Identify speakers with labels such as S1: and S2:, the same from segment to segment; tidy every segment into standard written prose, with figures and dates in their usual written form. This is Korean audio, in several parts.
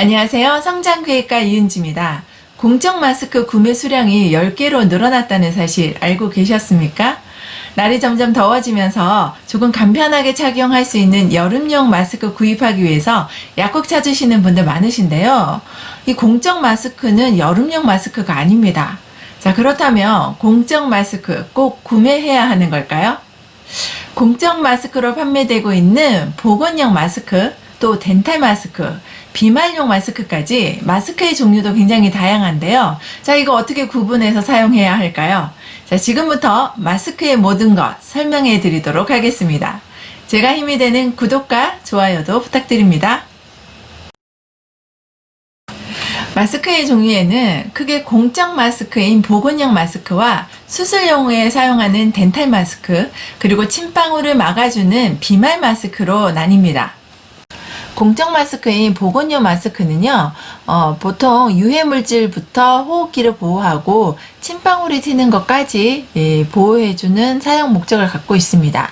S1: 안녕하세요. 성장기획가 이은지입니다. 공적 마스크 구매 수량이 10개로 늘어났다는 사실 알고 계셨습니까? 날이 점점 더워지면서 조금 간편하게 착용할 수 있는 여름용 마스크 구입하기 위해서 약국 찾으시는 분들 많으신데요. 이 공적 마스크는 여름용 마스크가 아닙니다. 자, 그렇다면 공적 마스크 꼭 구매해야 하는 걸까요? 공적 마스크로 판매되고 있는 보건용 마스크, 또 덴탈 마스크, 비말용 마스크까지 마스크의 종류도 굉장히 다양한데요. 자, 이거 어떻게 구분해서 사용해야 할까요? 자, 지금부터 마스크의 모든 것 설명해 드리도록 하겠습니다. 제가 힘이 되는 구독과 좋아요도 부탁드립니다. 마스크의 종류에는 크게 공적 마스크인 보건용 마스크와 수술용에 사용하는 덴탈 마스크, 그리고 침방울을 막아주는 비말 마스크로 나뉩니다. 공적 마스크인 보건용 마스크는요, 보통 유해물질부터 호흡기를 보호하고 침방울이 튀는 것까지 보호해주는 사용 목적을 갖고 있습니다.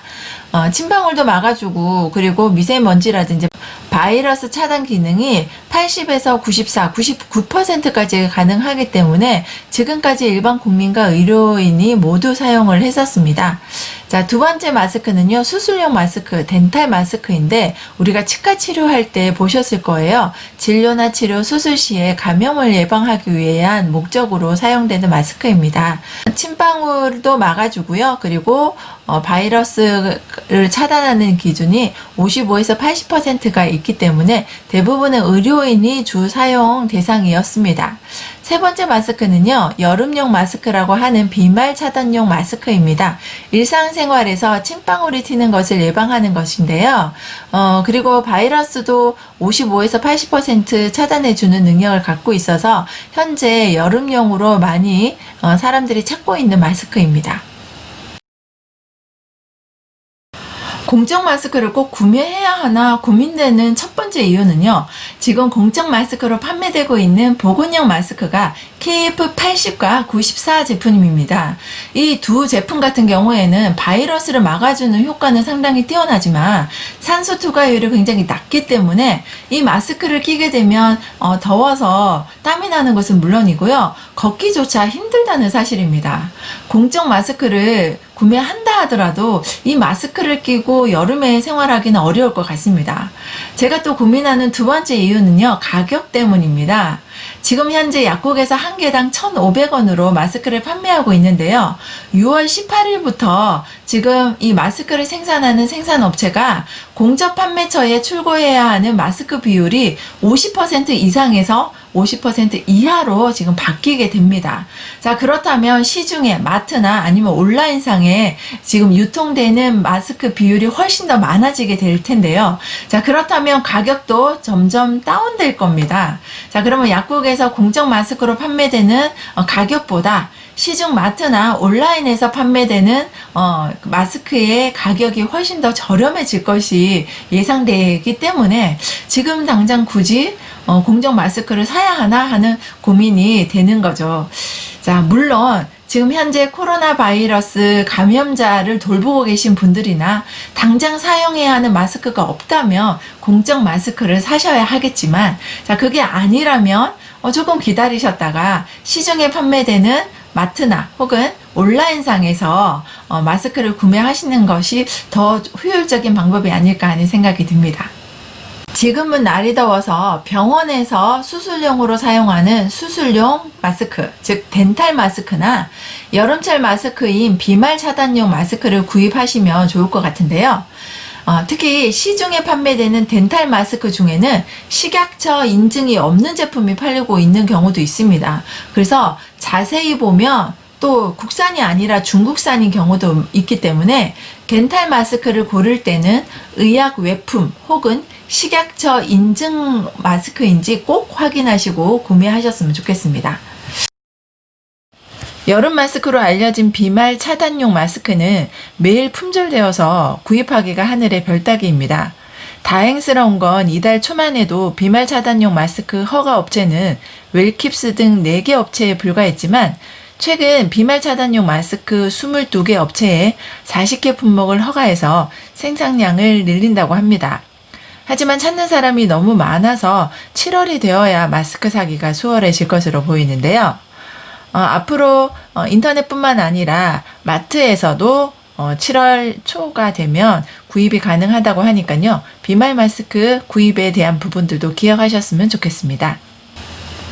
S1: 침방울도 막아주고, 그리고 미세먼지라든지 바이러스 차단 기능이 80에서 94, 99%까지 가능하기 때문에 지금까지 일반 국민과 의료인이 모두 사용을 했었습니다. 자, 두 번째 마스크는요, 수술용 마스크, 덴탈 마스크인데 우리가 치과 치료할 때 보셨을 거예요. 진료나 치료, 수술 시에 감염을 예방하기 위한 목적으로 사용되는 마스크입니다. 침방울도 막아주고요. 그리고 바이러스를 차단하는 기준이 55에서 80%가 있기 때문에 대부분의 의료인이 주 사용 대상이었습니다. 세 번째 마스크는요, 여름용 마스크라고 하는 비말 차단용 마스크입니다. 일상생활에서 침방울이 튀는 것을 예방하는 것인데요. 그리고 바이러스도 55에서 80% 차단해주는 능력을 갖고 있어서 현재 여름용으로 많이 사람들이 찾고 있는 마스크입니다. 공적 마스크를 꼭 구매해야 하나 고민되는 첫 번째 이유는요, 지금 공적 마스크로 판매되고 있는 보건용 마스크가 KF80과 94 제품입니다. 이 두 제품 같은 경우에는 바이러스를 막아주는 효과는 상당히 뛰어나지만 산소 투과율이 굉장히 낮기 때문에 이 마스크를 끼게 되면 더워서 땀이 나는 것은 물론이고요, 걷기조차 힘들다는 사실입니다. 공적 마스크를 구매한다 하더라도 이 마스크를 끼고 여름에 생활하기는 어려울 것 같습니다. 제가 또 고민하는 두 번째 이유는요, 가격 때문입니다. 지금 현재 약국에서 한 개당 1,500원으로 마스크를 판매하고 있는데요. 6월 18일부터 지금 이 마스크를 생산하는 생산업체가 공적 판매처에 출고해야 하는 마스크 비율이 50% 이상에서 50% 이하로 지금 바뀌게 됩니다. 자, 그렇다면 시중에 마트나 아니면 온라인상에 지금 유통되는 마스크 비율이 훨씬 더 많아지게 될 텐데요. 자, 그렇다면 가격도 점점 다운될 겁니다. 자, 그러면 약국에서 공적 마스크로 판매되는 가격보다 시중 마트나 온라인에서 판매되는 마스크의 가격이 훨씬 더 저렴해질 것이 예상되기 때문에 지금 당장 굳이 공적 마스크를 사야 하나 하는 고민이 되는 거죠. 자, 물론 지금 현재 코로나 바이러스 감염자를 돌보고 계신 분들이나 당장 사용해야 하는 마스크가 없다면 공적 마스크를 사셔야 하겠지만, 자, 그게 아니라면 조금 기다리셨다가 시중에 판매되는 마트나 혹은 온라인상에서 마스크를 구매하시는 것이 더 효율적인 방법이 아닐까 하는 생각이 듭니다. 지금은 날이 더워서 병원에서 수술용으로 사용하는 수술용 마스크, 즉 덴탈 마스크나 여름철 마스크인 비말 차단용 마스크를 구입하시면 좋을 것 같은데요. 특히 시중에 판매되는 덴탈 마스크 중에는 식약처 인증이 없는 제품이 팔리고 있는 경우도 있습니다. 그래서 자세히 보면 또 국산이 아니라 중국산인 경우도 있기 때문에 덴탈 마스크를 고를 때는 의약 외품 혹은 식약처 인증 마스크인지 꼭 확인하시고 구매하셨으면 좋겠습니다. 여름 마스크로 알려진 비말 차단용 마스크는 매일 품절되어서 구입하기가 하늘의 별 따기입니다. 다행스러운 건 이달 초만 해도 비말 차단용 마스크 허가 업체는 웰킵스 등 4개 업체에 불과했지만 최근 비말 차단용 마스크 22개 업체에 40개 품목을 허가해서 생산량을 늘린다고 합니다. 하지만 찾는 사람이 너무 많아서 7월이 되어야 마스크 사기가 수월해질 것으로 보이는데요. 앞으로 인터넷뿐만 아니라 마트에서도 7월 초가 되면 구입이 가능하다고 하니까요. 비말 마스크 구입에 대한 부분들도 기억하셨으면 좋겠습니다.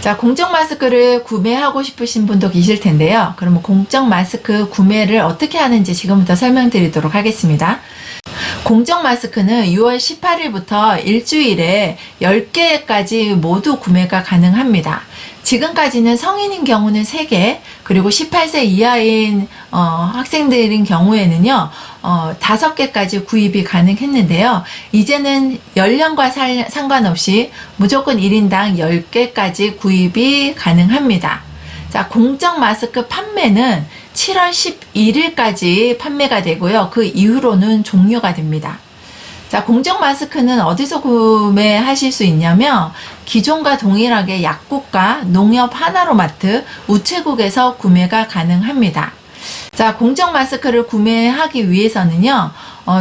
S1: 자, 공적 마스크를 구매하고 싶으신 분도 계실 텐데요. 그러면 공적 마스크 구매를 어떻게 하는지 지금부터 설명드리도록 하겠습니다. 공적 마스크는 6월 18일부터 일주일에 10개까지 모두 구매가 가능합니다. 지금까지는 성인인 경우는 3개, 그리고 18세 이하인 학생들인 경우에는요 5개까지 구입이 가능했는데요. 이제는 연령과 상관없이 무조건 1인당 10개까지 구입이 가능합니다. 자, 공적 마스크 판매는 7월 11일까지 판매가 되고요. 그 이후로는 종료가 됩니다. 자, 공적 마스크는 어디서 구매하실 수 있냐면 기존과 동일하게 약국과 농협 하나로마트, 우체국에서 구매가 가능합니다. 자, 공적 마스크를 구매하기 위해서는요,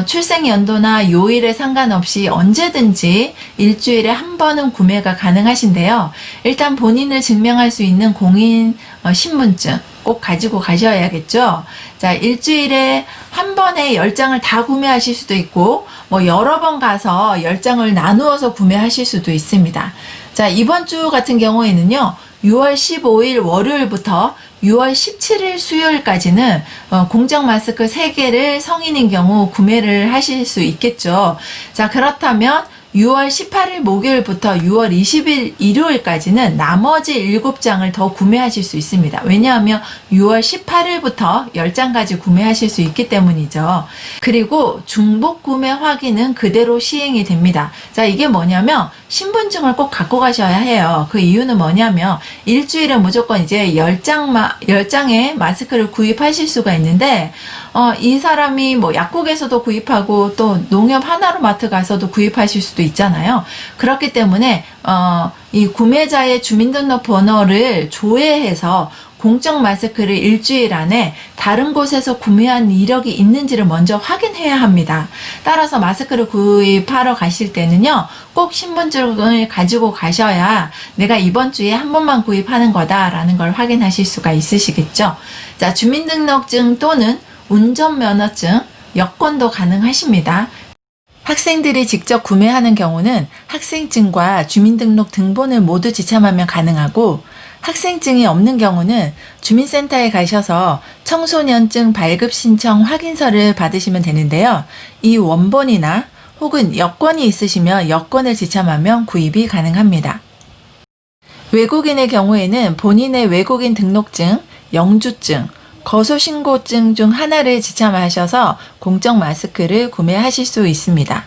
S1: 출생 연도나 요일에 상관없이 언제든지 일주일에 한 번은 구매가 가능하신데요. 일단 본인을 증명할 수 있는 공인 신분증 꼭 가지고 가셔야겠죠. 자, 일주일에 한 번에 10장을 다 구매하실 수도 있고, 여러 번 가서 10장을 나누어서 구매하실 수도 있습니다. 자, 이번 주 같은 경우에는요, 6월 15일 월요일부터 6월 17일 수요일까지는 공적 마스크 3개를 성인인 경우 구매를 하실 수 있겠죠. 자, 그렇다면 6월 18일 목요일부터 6월 20일 일요일까지는 나머지 7장을 더 구매하실 수 있습니다. 왜냐하면 6월 18일부터 10장까지 구매하실 수 있기 때문이죠. 그리고 중복 구매 확인은 그대로 시행이 됩니다. 자, 이게 뭐냐면 신분증을 꼭 갖고 가셔야 해요. 그 이유는 뭐냐면 일주일에 무조건 이제 10장의 마스크를 구입하실 수가 있는데 이 사람이 약국에서도 구입하고 또 농협 하나로마트 가서도 구입하실 수도 있잖아요. 그렇기 때문에 이 구매자의 주민등록번호를 조회해서 공적 마스크를 일주일 안에 다른 곳에서 구매한 이력이 있는지를 먼저 확인해야 합니다. 따라서 마스크를 구입하러 가실 때는요, 꼭 신분증을 가지고 가셔야 내가 이번 주에 한 번만 구입하는 거다라는 걸 확인하실 수가 있으시겠죠. 자, 주민등록증 또는 운전면허증, 여권도 가능하십니다. 학생들이 직접 구매하는 경우는 학생증과 주민등록 등본을 모두 지참하면 가능하고, 학생증이 없는 경우는 주민센터에 가셔서 청소년증 발급 신청 확인서를 받으시면 되는데요. 이 원본이나 혹은 여권이 있으시면 여권을 지참하면 구입이 가능합니다. 외국인의 경우에는 본인의 외국인 등록증, 영주증, 거소신고증 중 하나를 지참하셔서 공적 마스크를 구매하실 수 있습니다.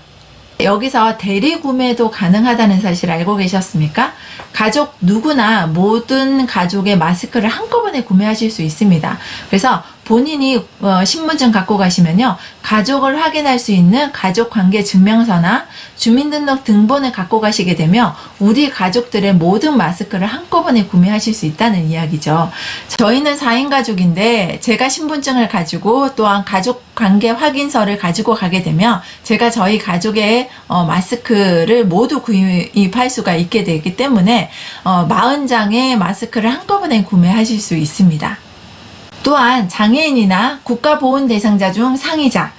S1: 여기서 대리 구매도 가능하다는 사실 알고 계셨습니까? 가족 누구나 모든 가족의 마스크를 한꺼번에 구매하실 수 있습니다. 그래서 본인이 신분증 갖고 가시면요, 가족을 확인할 수 있는 가족관계증명서나 주민등록 등본을 갖고 가시게 되면 우리 가족들의 모든 마스크를 한꺼번에 구매하실 수 있다는 이야기죠. 저희는 4인 가족인데 제가 신분증을 가지고 또한 가족관계 확인서를 가지고 가게 되면 제가 저희 가족의 마스크를 모두 구입할 수가 있게 되기 때문에 40장의 마스크를 한꺼번에 구매하실 수 있습니다. 또한 장애인이나 국가보훈 대상자 중 상이자,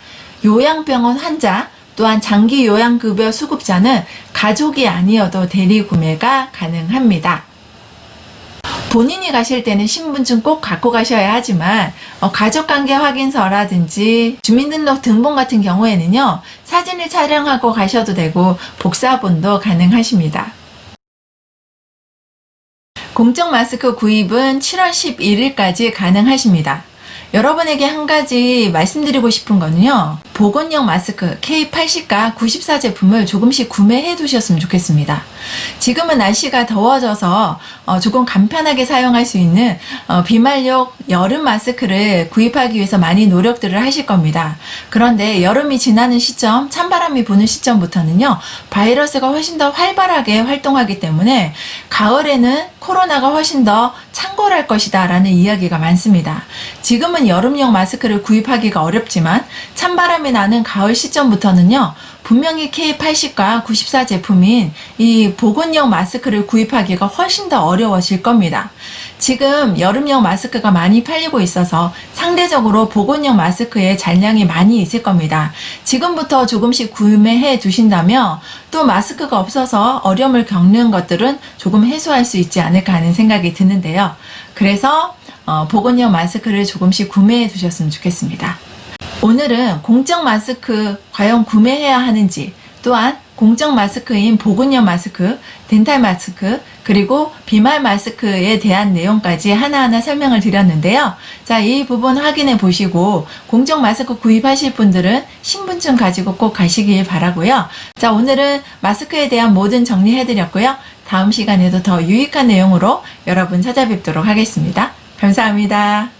S1: 요양병원 환자, 또한 장기 요양급여 수급자는 가족이 아니어도 대리 구매가 가능합니다. 본인이 가실 때는 신분증 꼭 갖고 가셔야 하지만 가족관계 확인서라든지 주민등록 등본 같은 경우에는요, 사진을 촬영하고 가셔도 되고 복사본도 가능하십니다. 공적 마스크 구입은 7월 11일까지 가능하십니다. 여러분에게 한 가지 말씀드리고 싶은 거는요, 보건용 마스크 K80과 94 제품을 조금씩 구매해 두셨으면 좋겠습니다. 지금은 날씨가 더워져서 조금 간편하게 사용할 수 있는 비말용 여름 마스크를 구입하기 위해서 많이 노력들을 하실 겁니다. 그런데 여름이 지나는 시점, 찬바람이 부는 시점부터는요, 바이러스가 훨씬 더 활발하게 활동하기 때문에 가을에는 코로나가 훨씬 더 창궐할 것이다 라는 이야기가 많습니다. 지금은 여름용 마스크를 구입하기가 어렵지만 찬바람이 나는 가을 시점부터는요, 분명히 K80과 94 제품인 이 보건용 마스크를 구입하기가 훨씬 더 어려워질 겁니다. 지금 여름용 마스크가 많이 팔리고 있어서 상대적으로 보건용 마스크의 잔량이 많이 있을 겁니다. 지금부터 조금씩 구매해 두신다면 또 마스크가 없어서 어려움을 겪는 것들은 조금 해소할 수 있지 않을까 하는 생각이 드는데요. 그래서 보건용 마스크를 조금씩 구매해 두셨으면 좋겠습니다. 오늘은 공적 마스크 과연 구매해야 하는지, 또한 공적 마스크인 보건용 마스크, 덴탈 마스크, 그리고 비말 마스크에 대한 내용까지 하나하나 설명을 드렸는데요. 자, 이 부분 확인해 보시고 공적 마스크 구입하실 분들은 신분증 가지고 꼭 가시길 바라고요. 자, 오늘은 마스크에 대한 모든 정리해 드렸고요. 다음 시간에도 더 유익한 내용으로 여러분 찾아뵙도록 하겠습니다. 감사합니다.